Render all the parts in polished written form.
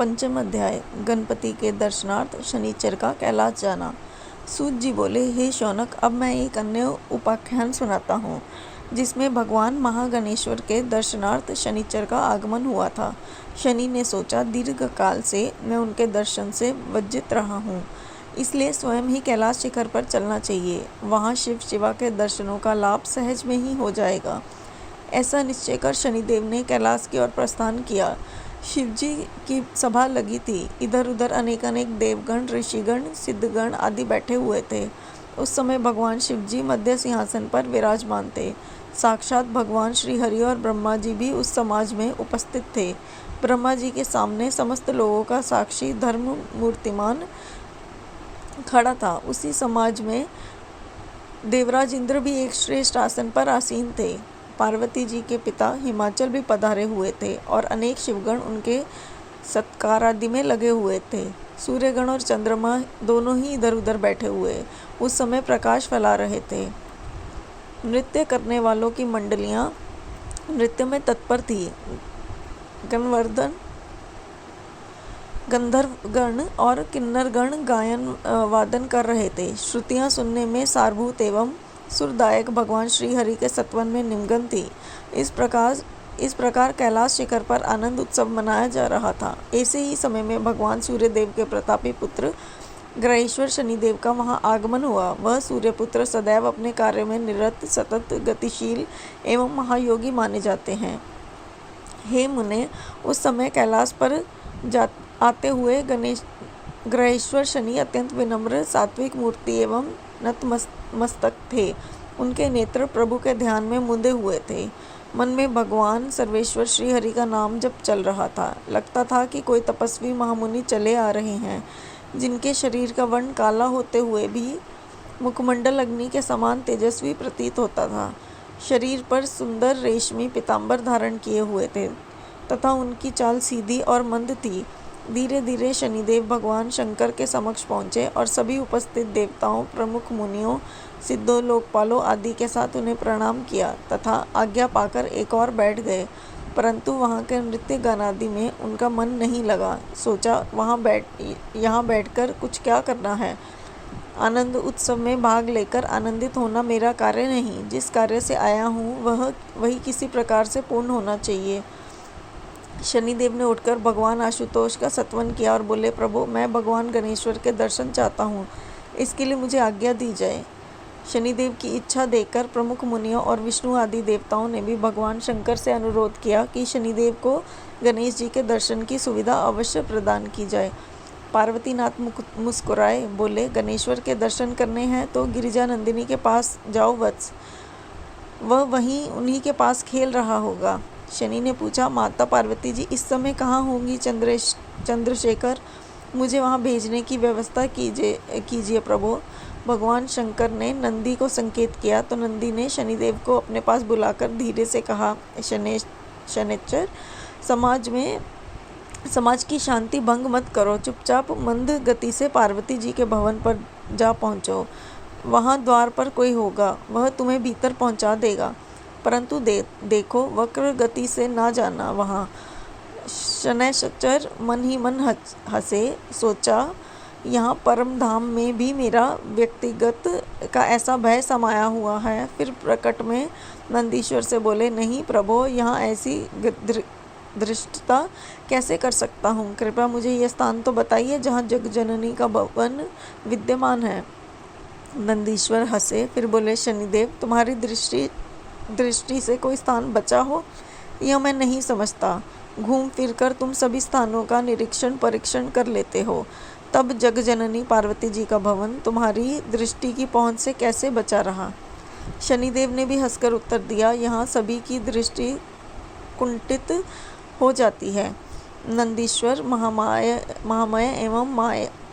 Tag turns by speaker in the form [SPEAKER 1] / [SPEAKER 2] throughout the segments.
[SPEAKER 1] पंचम अध्याय। गणपति के दर्शनार्थ शनिचर का कैलाश जाना। सूत जी बोले, हे शौनक, अब मैं एक अन्य उपाख्यान सुनाता हूँ जिसमें भगवान महागणेश्वर के दर्शनार्थ शनिचर का आगमन हुआ था। शनि ने सोचा, दीर्घ काल से मैं उनके दर्शन से वंचित रहा हूँ, इसलिए स्वयं ही कैलाश शिखर पर चलना चाहिए। वहाँ शिव शिवा के दर्शनों का लाभ सहज में ही हो जाएगा। ऐसा निश्चय कर शनिदेव ने कैलाश की ओर प्रस्थान किया। शिवजी की सभा लगी थी। इधर उधर अनेक देवगण, ऋषिगण, सिद्धगण आदि बैठे हुए थे। उस समय भगवान शिवजी मध्य सिंहासन पर विराजमान थे। साक्षात भगवान श्री हरि और ब्रह्मा जी भी उस समाज में उपस्थित थे। ब्रह्मा जी के सामने समस्त लोगों का साक्षी धर्म मूर्तिमान खड़ा था। उसी समाज में देवराज इंद्र भी एक श्रेष्ठ आसन पर आसीन थे। पार्वती जी के पिता हिमाचल भी पधारे हुए थे और अनेक शिवगण उनके सत्कार आदि में लगे हुए थे। सूर्यगण और चंद्रमा दोनों ही इधर उधर बैठे हुए उस समय प्रकाश फैला रहे थे। नृत्य करने वालों की मंडलियां नृत्य में तत्पर थी। गंधर्वगण और किन्नरगण गायन वादन कर रहे थे। श्रुतियां सुनने में सारभूत एवं सुरदायक भगवान श्री हरि के सत्वन में निमग्न थी। इस प्रकार कैलाश शिखर पर आनंद उत्सव मनाया जा रहा था। ऐसे ही समय में भगवान सूर्यदेव के प्रतापी पुत्र ग्रहेश्वर शनिदेव का वहाँ आगमन हुआ। वह सूर्यपुत्र सदैव अपने कार्य में निरत, सतत, गतिशील एवं महायोगी माने जाते हैं। हे मुने, उस समय कैलाश पर आते हुए ग्रहेश्वर शनि अत्यंत विनम्र, सात्विक मूर्ति एवं नतमस्तक थे। उनके नेत्र प्रभु के ध्यान में मुंदे हुए थे। मन में भगवान सर्वेश्वर श्री हरि का नाम जप चल रहा था। लगता था कि कोई तपस्वी महामुनि चले आ रहे हैं, जिनके शरीर का वर्ण काला होते हुए भी मुखमंडल अग्नि के समान तेजस्वी प्रतीत होता था। शरीर पर सुंदर रेशमी पीताम्बर धारण किए हुए थे तथा उनकी चाल सीधी और मंद थी। धीरे धीरे शनिदेव भगवान शंकर के समक्ष पहुँचे और सभी उपस्थित देवताओं, प्रमुख मुनियों, सिद्धों, लोकपालों आदि के साथ उन्हें प्रणाम किया तथा आज्ञा पाकर एक और बैठ गए। परंतु वहाँ के नृत्य गान आदि में उनका मन नहीं लगा। सोचा, यहाँ बैठकर कुछ क्या करना है। आनंद उत्सव में भाग लेकर आनंदित होना मेरा कार्य नहीं। जिस कार्य से आया हूँ वही किसी प्रकार से पूर्ण होना चाहिए। शनिदेव ने उठकर भगवान आशुतोष का सत्वन किया और बोले, प्रभु, मैं भगवान गणेश्वर के दर्शन चाहता हूँ, इसके लिए मुझे आज्ञा दी जाए। शनिदेव की इच्छा देखकर प्रमुख मुनियों और विष्णु आदि देवताओं ने भी भगवान शंकर से अनुरोध किया कि शनिदेव को गणेश जी के दर्शन की सुविधा अवश्य प्रदान की जाए। पार्वतीनाथ मुस्कुराए, बोले, गणेश्वर के दर्शन करने हैं तो गिरिजा नंदिनी के पास जाओ वत्स, वह वहीं उन्हीं के पास खेल रहा होगा। शनि ने पूछा, माता पार्वती जी इस समय कहाँ होंगी चंद्रशेखर? मुझे वहाँ भेजने की व्यवस्था कीजिए प्रभु। भगवान शंकर ने नंदी को संकेत किया तो नंदी ने शनिदेव को अपने पास बुलाकर धीरे से कहा, शनिचर, समाज की शांति भंग मत करो। चुपचाप मंद गति से पार्वती जी के भवन पर जा पहुँचो। वहाँ द्वार पर कोई होगा, वह तुम्हें भीतर पहुँचा देगा, परंतु देखो वक्र गति से ना जाना। वहाँ शनैश्चर मन ही मन हंसे। सोचा, यहाँ परम धाम में भी मेरा व्यक्तिगत का ऐसा भय समाया हुआ है। फिर प्रकट में नंदीश्वर से बोले, नहीं प्रभो, यहाँ ऐसी धृष्टता कैसे कर सकता हूँ। कृपया मुझे यह स्थान तो बताइए जहाँ जग जननी का भवन विद्यमान है। नंदीश्वर हंसे, फिर बोले, शनिदेव, तुम्हारी दृष्टि से कोई स्थान बचा हो यह मैं नहीं समझता। घूम फिर कर तुम सभी स्थानों का निरीक्षण परीक्षण कर लेते हो, तब जगजननी पार्वती जी का भवन तुम्हारी दृष्टि की पहुंच से कैसे बचा रहा। शनिदेव ने भी हंसकर उत्तर दिया, यहाँ सभी की दृष्टि कुंठित हो जाती है। नंदीश्वर महामाया एवं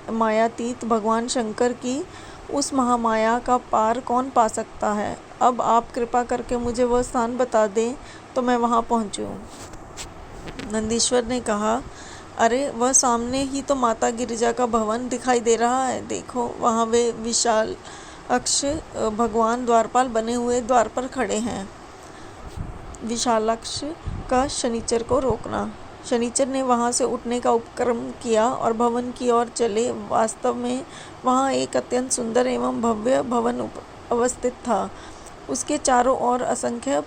[SPEAKER 1] मायातीत भगवान शंकर की उस महामाया का पार कौन पा सकता है। अब आप कृपा करके मुझे वह स्थान बता दें तो मैं वहाँ पहुँचूँ। नंदीश्वर ने कहा, अरे वह सामने ही तो माता गिरिजा का भवन दिखाई दे रहा है। देखो, वहाँ वे विशाल अक्ष भगवान द्वारपाल बने हुए द्वार पर खड़े हैं। विशालाक्ष का शनिचर को रोकना। शनिचर ने वहां से उठने का उपक्रम किया और भवन की ओर चले। वास्तव में वहां एक अत्यंत सुंदर एवं भव्य भवन अवस्थित था। उसके चारों ओर असंख्य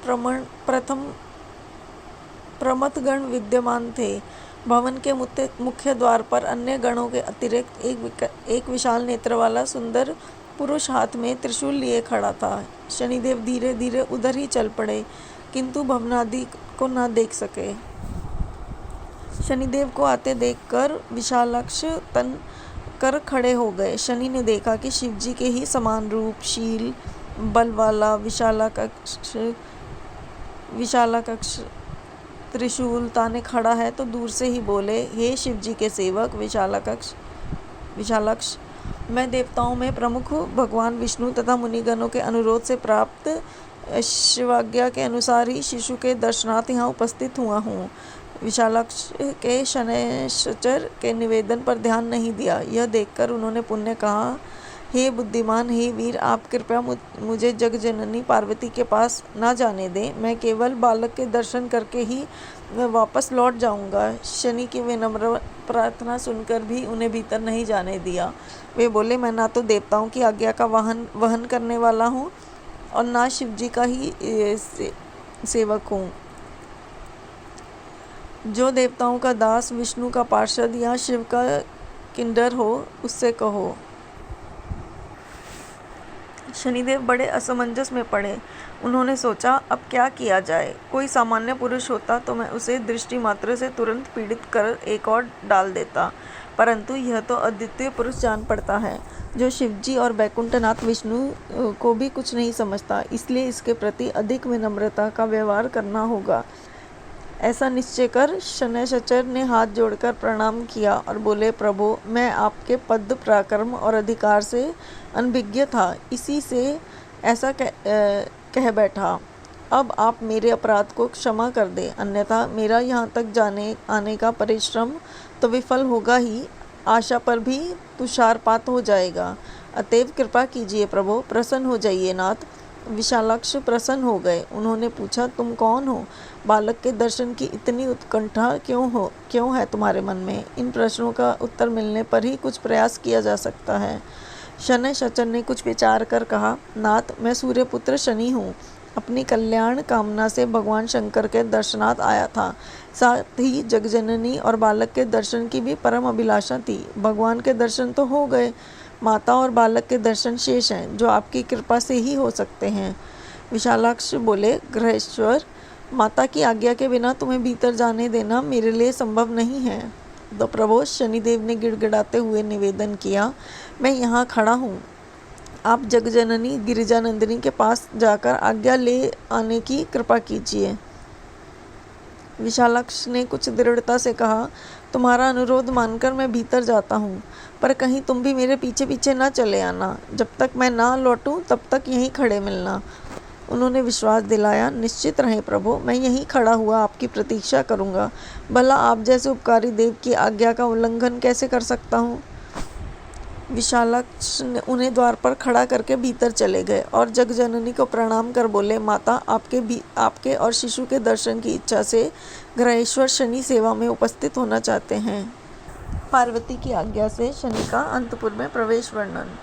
[SPEAKER 1] प्रमथगण विद्यमान थे। भवन के मुख्य द्वार पर अन्य गणों के अतिरिक्त एक विशाल नेत्र वाला सुंदर पुरुष हाथ में त्रिशूल लिए खड़ा था। शनिदेव धीरे धीरे उधर ही चल पड़े, किंतु भवनादि को न देख सके। शनिदेव को आते देखकर विशालाक्ष तन कर खड़े हो गए। शनि ने देखा कि शिवजी के ही समान रूप, शील, बल वाला विशालाक्ष त्रिशूल ताने खड़ा है, तो दूर से ही बोले, हे शिवजी के सेवक विशालाक्ष, मैं देवताओं में प्रमुख भगवान विष्णु तथा मुनिगणों के अनुरोध से प्राप्त शिवाज्ञा के अनुसार ही शिशु के दर्शनार्थ यहाँ उपस्थित हुआ हूँ। विशालाक्ष के शनैश्चर के निवेदन पर ध्यान नहीं दिया। यह देखकर उन्होंने पुण्य कहा, हे बुद्धिमान, हे वीर, आप कृपया मुझे जगजननी पार्वती के पास न जाने दें। मैं केवल बालक के दर्शन करके ही वापस लौट जाऊंगा। शनि की विनम्र प्रार्थना सुनकर भी उन्हें भीतर नहीं जाने दिया। वे बोले, मैं ना तो देवताओं की आज्ञा का वहन करने वाला हूँ और ना शिवजी का ही सेवक हूँ। जो देवताओं का दास, विष्णु का पार्षद या शिव का किंडर हो, उससे कहो। शनिदेव बड़े असमंजस में पड़े। उन्होंने सोचा, अब क्या किया जाए। कोई सामान्य पुरुष होता तो मैं उसे दृष्टि मात्र से तुरंत पीड़ित कर एक और डाल देता, परंतु यह तो अद्वितीय पुरुष जान पड़ता है, जो शिवजी और बैकुंठनाथ विष्णु को भी कुछ नहीं समझता। इसलिए इसके प्रति अधिक विनम्रता का व्यवहार करना होगा। ऐसा निश्चय कर शनैश्चर ने हाथ जोड़कर प्रणाम किया और बोले, प्रभु, मैं आपके पद पराक्रम और अधिकार से अनभिज्ञ था, इसी से ऐसा कह बैठा। अब आप मेरे अपराध को क्षमा कर दें, अन्यथा मेरा यहाँ तक आने का परिश्रम तो विफल होगा ही, आशा पर भी तुषारपात हो जाएगा। अतएव कृपा कीजिए प्रभु, प्रसन्न हो जाइए नाथ। विशालाक्ष प्रसन्न हो गए। उन्होंने पूछा, तुम कौन हो? बालक के दर्शन की इतनी उत्कंठा क्यों है तुम्हारे मन में? इन प्रश्नों का उत्तर मिलने पर ही कुछ प्रयास किया जा सकता है। शनैश्चर ने कुछ विचार कर कहा, नाथ, मैं सूर्यपुत्र शनि हूँ। अपनी कल्याण कामना से भगवान शंकर के दर्शनार्थ आया था। साथ ही जगजननी और बालक के दर्शन की भी परम अभिलाषा थी। भगवान के दर्शन तो हो गए, माता और बालक के दर्शन शेष हैं, जो आपकी कृपा से ही हो सकते हैं। विशालाक्ष बोले, ग्रहेश्वर, माता की आज्ञा के बिना तुम्हें भीतर जाने देना मेरे लिए संभव नहीं है। तो प्रभु, शनिदेव ने गिड़गिड़ाते हुए निवेदन किया, मैं यहाँ खड़ा हूँ, आप जगजननी गिरिजानंदिनी के पास जाकर आज्ञा ले आने की कृपा कीजिए। विशालाक्ष ने कुछ दृढ़ता से कहा, तुम्हारा अनुरोध मानकर मैं भीतर जाता हूँ, पर कहीं तुम भी मेरे पीछे पीछे ना चले आना। जब तक मैं ना लौटूं तब तक यहीं खड़े मिलना। उन्होंने विश्वास दिलाया, निश्चित रहें प्रभु, मैं यहीं खड़ा हुआ आपकी प्रतीक्षा करूँगा। भला आप जैसे उपकारी देव की आज्ञा का उल्लंघन कैसे कर सकता हूँ। विशालाक्ष उन्हें द्वार पर खड़ा करके भीतर चले गए और जगजननी को प्रणाम कर बोले, माता, आपके और शिशु के दर्शन की इच्छा से ग्रहेश्वर शनि सेवा में उपस्थित होना चाहते हैं। पार्वती की आज्ञा से शनि का अंतपुर में प्रवेश वर्णन।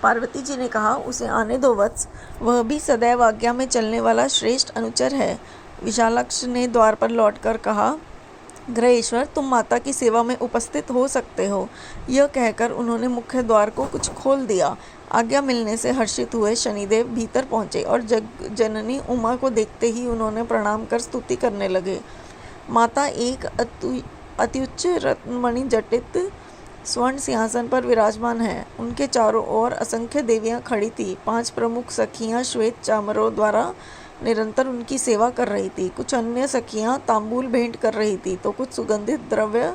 [SPEAKER 1] पार्वती जी ने कहा, उसे आने दो वत्स, वह भी सदैव आज्ञा में चलने वाला श्रेष्ठ अनुचर है। विशालाक्ष ने द्वार पर लौटकर कहा, ग्रहेश्वर, तुम माता की सेवा में उपस्थित हो सकते हो। यह कहकर उन्होंने मुख्य द्वार को कुछ खोल दिया। आज्ञा मिलने से हर्षित हुए शनिदेव भीतर पहुंचे और जननी उमा को देखते ही उन्होंने प्रणाम कर स्तुति करने लगे। माता एक अत्युच्च रत्नमणि जटित स्वर्ण सिंहासन पर विराजमान है। उनके चारों ओर असंख्य देवियां खड़ी थी। 5 प्रमुख सखियां श्वेत चामरों द्वारा निरंतर उनकी सेवा कर रही थी। कुछ अन्य सखियां तांबूल भेंट कर रही थी तो कुछ सुगंधित द्रव्य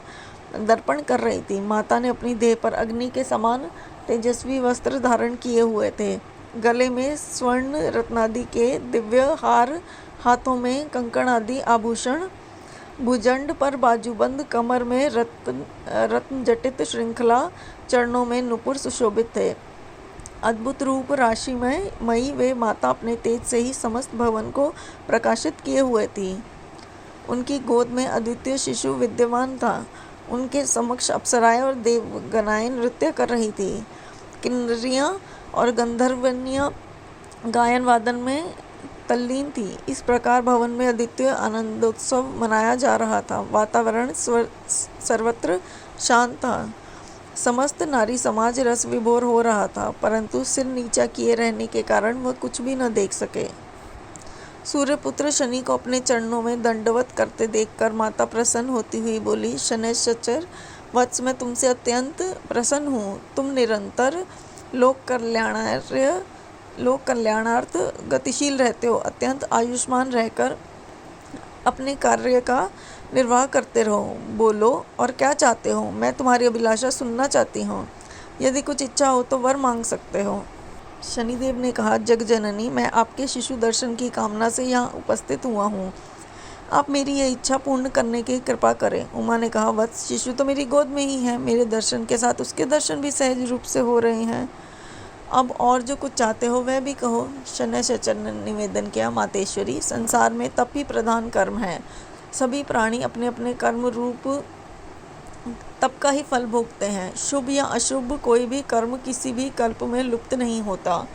[SPEAKER 1] दर्पण कर रही थी। माता ने अपनी देह पर अग्नि के समान तेजस्वी वस्त्र धारण किए हुए थे। गले में स्वर्ण रत्नादि के दिव्य हार, हाथों में कंकण आदि आभूषण, भुजंड पर बाजूबंद, कमर में रत्न जटित श्रृंखला, चरणों में नुपुर सुशोभित थे। अद्भुत रूप राशि मई वे माता अपने तेज से ही समस्त भवन को प्रकाशित किए हुए थी। उनकी गोद में अद्वितीय शिशु विद्यमान था। उनके समक्ष अप्सराएं और देवगणाएं नृत्य कर रही थी। किन्नरियां और गंधर्वनियां गायन वादन में तल्लीन थी। इस प्रकार भवन में अद्वितीय आनंदोत्सव मनाया जा रहा था। वातावरण सर्वत्र शांत था। समस्त नारी समाज रस विभोर हो रहा था, परंतु सिर नीचा किए रहने के कारण वह कुछ भी न देख सके। सूर्यपुत्र शनि को अपने चरणों में दंडवत करते देखकर माता प्रसन्न होती हुई बोली, शनैश्चर वत्स, मैं तुमसे अत्यंत प्रसन्न हूँ। तुम निरंतर लोक कल्याणार्थ गतिशील रहते हो। अत्यंत आयुष्मान रहकर अपने कार्य का निर्वाह करते रहो। बोलो, और क्या चाहते हो? मैं तुम्हारी अभिलाषा सुनना चाहती हूँ। यदि कुछ इच्छा हो तो वर मांग सकते हो। शनिदेव ने कहा, जगजननी, मैं आपके शिशु दर्शन की कामना से यहाँ उपस्थित हुआ हूँ। आप मेरी यह इच्छा पूर्ण करने की कृपा करें। उमा ने कहा, वत्स, शिशु तो मेरी गोद में ही है। मेरे दर्शन के साथ उसके दर्शन भी सहज रूप से हो रहे हैं। अब और जो कुछ चाहते हो वह भी कहो। शनैश्चर ने निवेदन किया, मातेश्वरी, संसार में तप ही प्रधान कर्म है। सभी प्राणी अपने अपने कर्म रूप तप का ही फल भोगते हैं। शुभ या अशुभ कोई भी कर्म किसी भी कल्प में लुप्त नहीं होता।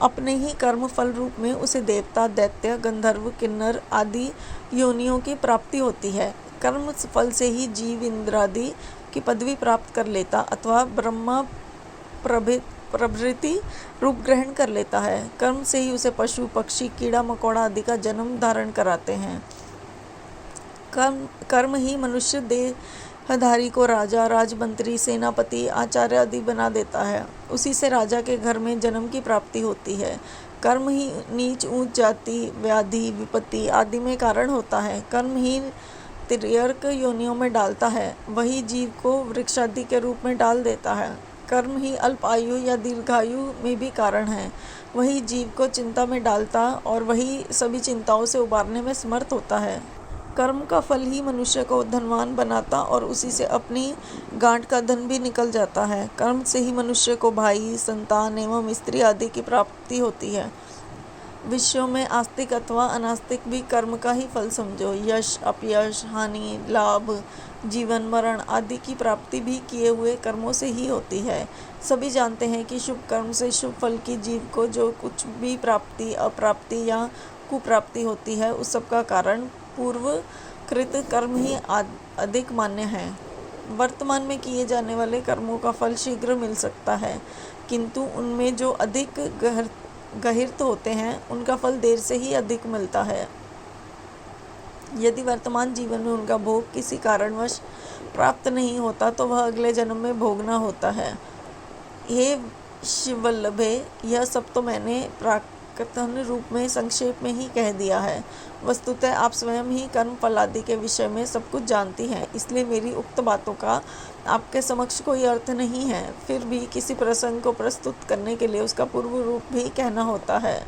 [SPEAKER 1] अपने ही कर्म फल रूप में उसे देवता, दैत्य, गंधर्व, किन्नर आदि योनियों की प्राप्ति होती है। कर्म फल से ही जीव इंद्रादि की पदवी प्राप्त कर लेता अथवा ब्रह्मा प्रभृति रूप ग्रहण कर लेता है। कर्म से ही उसे पशु, पक्षी, कीड़ा मकोड़ा आदि का जन्म धारण कराते हैं। कर्म ही मनुष्य देहधारी को राजा, राजमंत्री, सेनापति, आचार्य आदि बना देता है। उसी से राजा के घर में जन्म की प्राप्ति होती है। कर्म ही नीच ऊंच जाति, व्याधि, विपत्ति आदि में कारण होता है। कर्म ही तिर्यक योनियों में डालता है, वही जीव को वृक्षादि के रूप में डाल देता है। कर्म ही अल्प आयु या दीर्घायु में भी कारण है, वही जीव को चिंता में डालता और वही सभी चिंताओं से उबारने में समर्थ होता है। कर्म का फल ही मनुष्य को धनवान बनाता और उसी से अपनी गांठ का धन भी निकल जाता है। कर्म से ही मनुष्य को भाई, संतान एवं स्त्री आदि की प्राप्ति होती है। विश्व में आस्तिक अथवा अनास्तिक भी कर्म का ही फल समझो। यश, अपयश, हानि, लाभ, जीवन मरण आदि की प्राप्ति भी किए हुए कर्मों से ही होती है। सभी जानते हैं कि शुभ कर्म से शुभ फल की जीव को जो कुछ भी प्राप्ति, अप्राप्ति या कुप्राप्ति होती है, उस सब का कारण पूर्व कृत कर्म ही अधिक मान्य है। वर्तमान में किए जाने वाले कर्मों का फल शीघ्र मिल सकता है, किंतु उनमें जो अधिक गहिर्त होते हैं उनका फल देर से ही अधिक मिलता है। यदि वर्तमान जीवन में उनका भोग किसी कारणवश प्राप्त नहीं होता तो वह अगले जन्म में भोगना होता है। हे शिवल्लभे, यह सब तो मैंने प्राकथन रूप में संक्षेप में ही कह दिया है। वस्तुतः आप स्वयं ही कर्म फल आदि के विषय में सब कुछ जानती हैं, इसलिए मेरी उक्त बातों का आपके समक्ष कोई अर्थ नहीं है। फिर भी किसी प्रसंग को प्रस्तुत करने के लिए उसका पूर्व रूप भी कहना होता है।